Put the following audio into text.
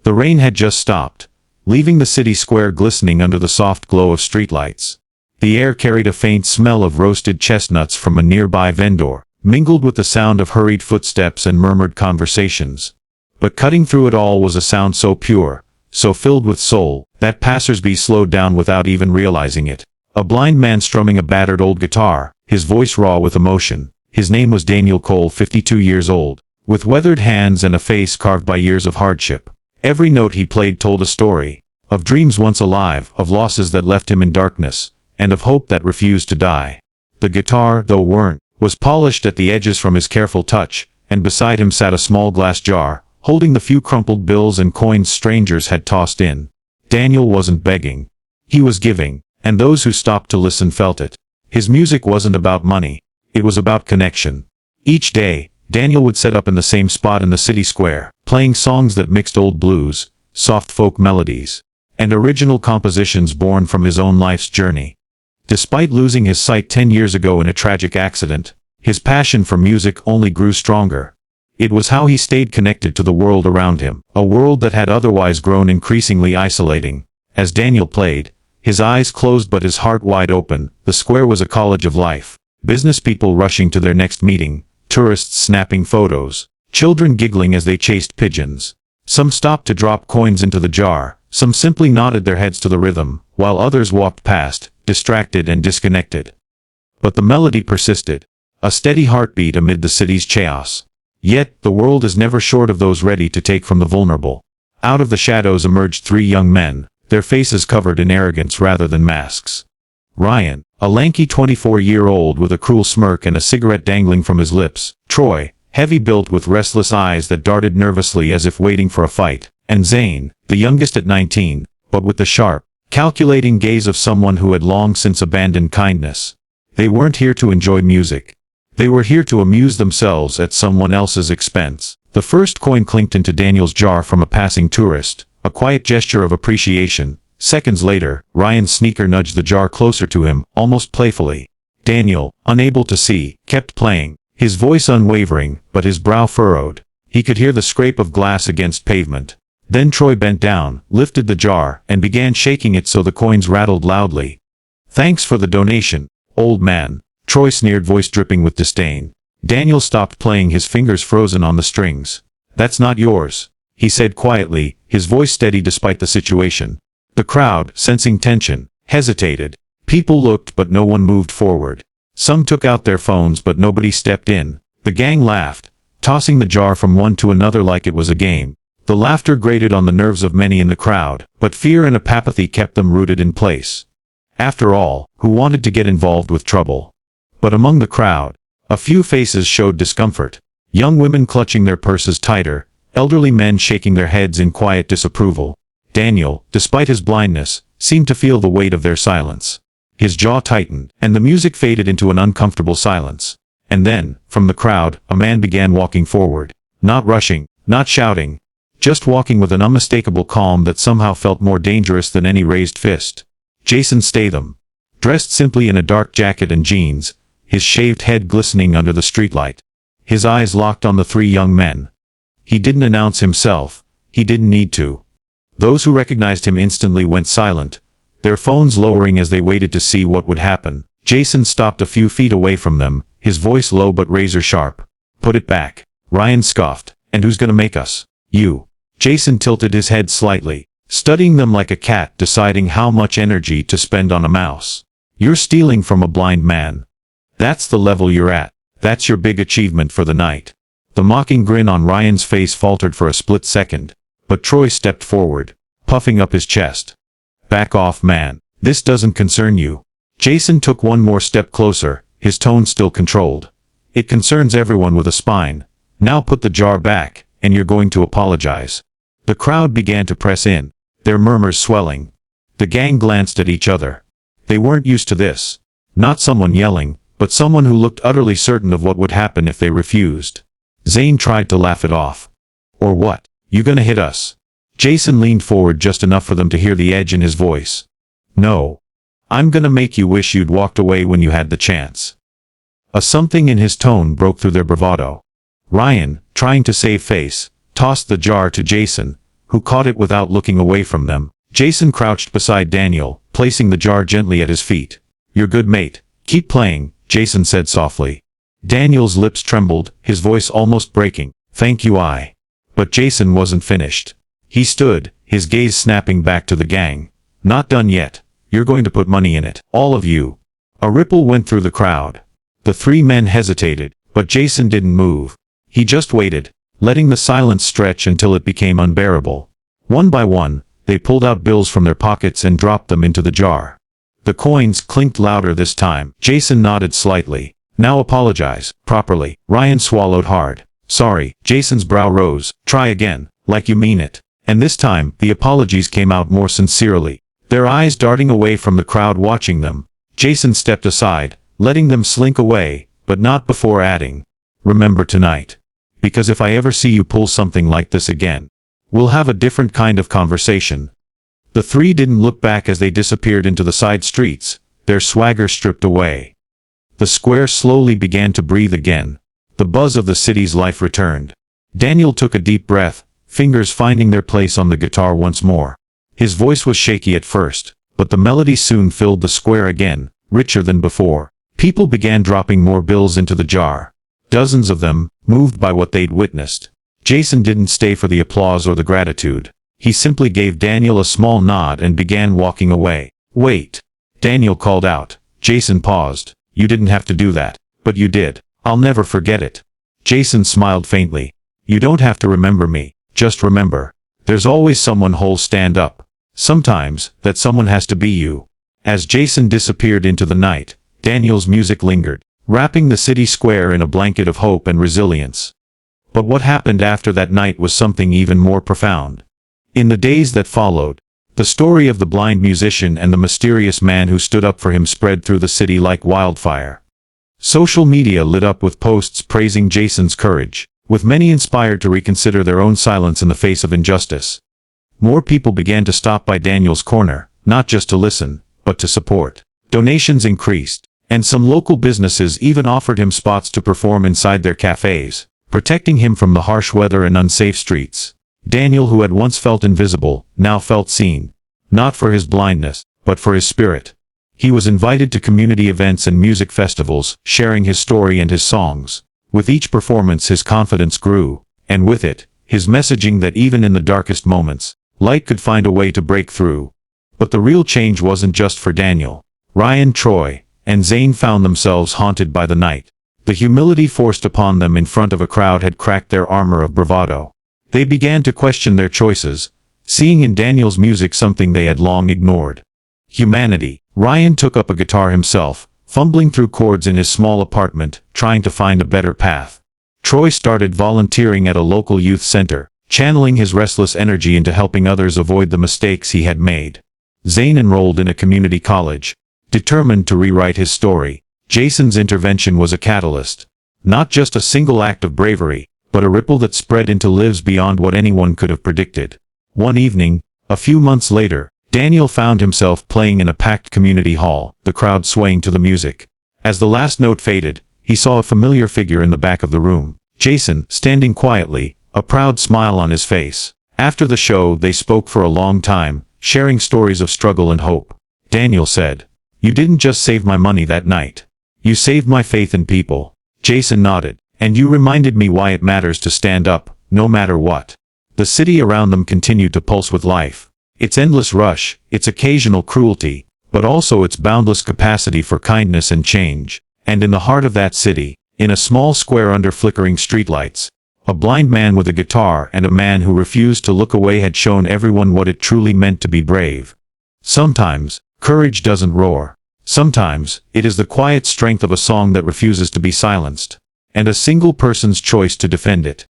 The rain had just stopped, leaving the city square glistening under the soft glow of streetlights. The air carried a faint smell of roasted chestnuts from a nearby vendor, mingled with the sound of hurried footsteps and murmured conversations. But cutting through it all was a sound so pure, so filled with soul, that passers-by slowed down without even realizing it. A blind man strumming a battered old guitar, his voice raw with emotion. His name was Daniel Cole, 52 years old, with weathered hands and a face carved by years of hardship. Every note he played told a story, of dreams once alive, of losses that left him in darkness, and of hope that refused to die. The guitar, though worn, was polished at the edges from his careful touch, and beside him sat a small glass jar, holding the few crumpled bills and coins strangers had tossed in. Daniel wasn't begging. He was giving, and those who stopped to listen felt it. His music wasn't about money. It was about connection. Each day, Daniel would set up in the same spot in the city square, playing songs that mixed old blues, soft folk melodies, and original compositions born from his own life's journey. Despite losing his sight 10 years ago in a tragic accident, his passion for music only grew stronger. It was how he stayed connected to the world around him, a world that had otherwise grown increasingly isolating. As Daniel played, his eyes closed but his heart wide open, the square was a college of life. Business people rushing to their next meeting, tourists snapping photos, children giggling as they chased pigeons. Some stopped to drop coins into the jar, some simply nodded their heads to the rhythm, while others walked past, distracted and disconnected. But the melody persisted, a steady heartbeat amid the city's chaos. Yet, the world is never short of those ready to take from the vulnerable. Out of the shadows emerged three young men, their faces covered in arrogance rather than masks. Ryan, a lanky 24-year-old with a cruel smirk and a cigarette dangling from his lips. Troy, heavy-built with restless eyes that darted nervously as if waiting for a fight. And Zane, the youngest at 19, but with the sharp, calculating gaze of someone who had long since abandoned kindness. They weren't here to enjoy music. They were here to amuse themselves at someone else's expense. The first coin clinked into Daniel's jar from a passing tourist, a quiet gesture of appreciation. Seconds later, Ryan's sneaker nudged the jar closer to him, almost playfully. Daniel, unable to see, kept playing, his voice unwavering, but his brow furrowed. He could hear the scrape of glass against pavement. Then Troy bent down, lifted the jar, and began shaking it so the coins rattled loudly. "Thanks for the donation, old man," Troy sneered, voice dripping with disdain. Daniel stopped playing, his fingers frozen on the strings. "That's not yours," he said quietly, his voice steady despite the situation. The crowd, sensing tension, hesitated. People looked but no one moved forward. Some took out their phones but nobody stepped in. The gang laughed, tossing the jar from one to another like it was a game. The laughter grated on the nerves of many in the crowd, but fear and apathy kept them rooted in place. After all, who wanted to get involved with trouble? But among the crowd, a few faces showed discomfort. Young women clutching their purses tighter, elderly men shaking their heads in quiet disapproval. Daniel, despite his blindness, seemed to feel the weight of their silence. His jaw tightened, and the music faded into an uncomfortable silence. And then, from the crowd, a man began walking forward. Not rushing, not shouting, just walking with an unmistakable calm that somehow felt more dangerous than any raised fist. Jason Statham. Dressed simply in a dark jacket and jeans, his shaved head glistening under the streetlight. His eyes locked on the three young men. He didn't announce himself. He didn't need to. Those who recognized him instantly went silent, their phones lowering as they waited to see what would happen. Jason stopped a few feet away from them, his voice low but razor sharp. "Put it back." Ryan scoffed. "And who's gonna make us?" "You." Jason tilted his head slightly, studying them like a cat deciding how much energy to spend on a mouse. "You're stealing from a blind man. That's the level you're at. That's your big achievement for the night." The mocking grin on Ryan's face faltered for a split second, but Troy stepped forward, puffing up his chest. "Back off, man. This doesn't concern you." Jason took one more step closer, his tone still controlled. "It concerns everyone with a spine. Now put the jar back, and you're going to apologize." The crowd began to press in, their murmurs swelling. The gang glanced at each other. They weren't used to this. Not someone yelling, but someone who looked utterly certain of what would happen if they refused. Zane tried to laugh it off. "Or what? You gonna hit us?" Jason leaned forward just enough for them to hear the edge in his voice. "No. I'm gonna make you wish you'd walked away when you had the chance." A something in his tone broke through their bravado. Ryan, trying to save face, tossed the jar to Jason, who caught it without looking away from them. Jason crouched beside Daniel, placing the jar gently at his feet. "You're good, mate. Keep playing," Jason said softly. Daniel's lips trembled, his voice almost breaking. "Thank you, I." But Jason wasn't finished. He stood, his gaze snapping back to the gang. "Not done yet. You're going to put money in it. All of you." A ripple went through the crowd. The three men hesitated, but Jason didn't move. He just waited, letting the silence stretch until it became unbearable. One by one, they pulled out bills from their pockets and dropped them into the jar. The coins clinked louder this time. Jason nodded slightly. "Now apologize, properly." Ryan swallowed hard. "Sorry." Jason's brow rose. "Try again, like you mean it." And this time, the apologies came out more sincerely, their eyes darting away from the crowd watching them. Jason stepped aside, letting them slink away, but not before adding, "Remember tonight. Because if I ever see you pull something like this again, we'll have a different kind of conversation." The three didn't look back as they disappeared into the side streets, their swagger stripped away. The square slowly began to breathe again. The buzz of the city's life returned. Daniel took a deep breath, fingers finding their place on the guitar once more. His voice was shaky at first, but the melody soon filled the square again, richer than before. People began dropping more bills into the jar. Dozens of them, moved by what they'd witnessed. Jason didn't stay for the applause or the gratitude. He simply gave Daniel a small nod and began walking away. "Wait." Daniel called out. Jason paused. "You didn't have to do that, but you did. I'll never forget it." Jason smiled faintly. "You don't have to remember me. Just remember, there's always someone who'll stand up. Sometimes, that someone has to be you." As Jason disappeared into the night, Daniel's music lingered, wrapping the city square in a blanket of hope and resilience. But what happened after that night was something even more profound. In the days that followed, the story of the blind musician and the mysterious man who stood up for him spread through the city like wildfire. Social media lit up with posts praising Jason's courage, with many inspired to reconsider their own silence in the face of injustice. More people began to stop by Daniel's corner, not just to listen, but to support. Donations increased, and some local businesses even offered him spots to perform inside their cafes, protecting him from the harsh weather and unsafe streets. Daniel, who had once felt invisible, now felt seen. Not for his blindness, but for his spirit. He was invited to community events and music festivals, sharing his story and his songs. With each performance his confidence grew, and with it, his messaging that even in the darkest moments, light could find a way to break through. But the real change wasn't just for Daniel. Ryan, Troy, and Zane found themselves haunted by the night. The humility forced upon them in front of a crowd had cracked their armor of bravado. They began to question their choices, seeing in Daniel's music something they had long ignored. Humanity. Ryan took up a guitar himself, fumbling through chords in his small apartment, trying to find a better path. Troy started volunteering at a local youth center, channeling his restless energy into helping others avoid the mistakes he had made. Zane enrolled in a community college, determined to rewrite his story. Jason's intervention was a catalyst. Not just a single act of bravery, but a ripple that spread into lives beyond what anyone could have predicted. One evening, a few months later, Daniel found himself playing in a packed community hall, the crowd swaying to the music. As the last note faded, he saw a familiar figure in the back of the room. Jason, standing quietly, a proud smile on his face. After the show, they spoke for a long time, sharing stories of struggle and hope. Daniel said, "You didn't just save my money that night. You saved my faith in people." Jason nodded. "And you reminded me why it matters to stand up, no matter what." The city around them continued to pulse with life. Its endless rush, its occasional cruelty, but also its boundless capacity for kindness and change. And in the heart of that city, in a small square under flickering streetlights, a blind man with a guitar and a man who refused to look away had shown everyone what it truly meant to be brave. Sometimes, courage doesn't roar. Sometimes, it is the quiet strength of a song that refuses to be silenced. And a single person's choice to defend it.